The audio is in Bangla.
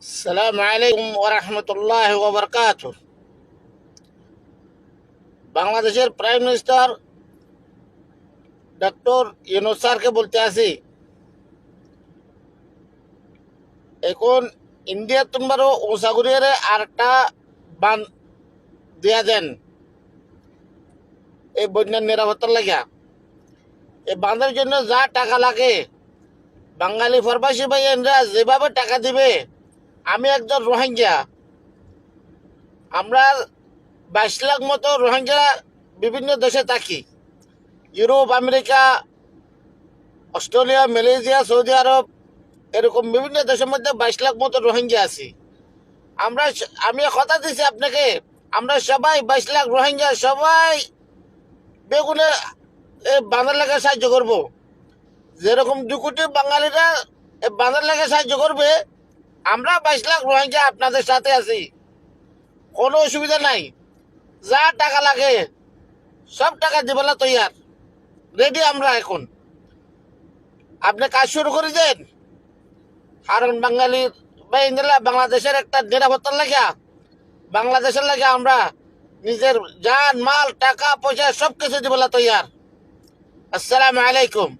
আসসালামু আলাইকুম ওয়া রাহমাতুল্লাহি ওয়া বারাকাতুহু। বাংলাদেশের প্রাইম মিনিস্টার ডক্টর ইউনূস স্যারকে বলতে আছি, এখন ইন্ডিয়া তোমরা উপসাগরের আরেকটা বান দিয়া দেন এই বন্যার নিরাপত্তার লাগিয়া। এই বাঁধের জন্য যা টাকা লাগে বাঙালি প্রবাসী ভাইয়েরা যেভাবে টাকা দিবে। আমি একজন রোহিঙ্গা, আমরা 22 লাখ মতো রোহিঙ্গা বিভিন্ন দেশে থাকি, Europe, America, Australia, Malaysia, Saudi Arabia, এরকম বিভিন্ন দেশের মধ্যে 22 লাখ মতো রোহিঙ্গা আছি আমরা। আমি কথা দিছি আপনাকে, আমরা সবাই 22 লাখ রোহিঙ্গা সবাই বেগুনে বাঁধার লেগে সাহায্য করব। যেরকম 2 কোটি বাঙালিরা বাঁধার লেগে সাহায্য করবে, আমরা 22 লাখ রোহিঙ্গা আপনাদের সাথে আছি, কোনো অসুবিধা নাই। যা টাকা লাগে সব টাকা দিবেলা তৈয়ার, রেডি আমরা এখন। আপনি কাজ শুরু করে দেন, কারণ বাঙালির বাংলাদেশের একটা নিরাপত্তার লাগিয়া, বাংলাদেশের লাগে আমরা নিজের জান মাল টাকা পয়সা সব কিছু দিবেলা তৈয়ার। আসসালামু আলাইকুম।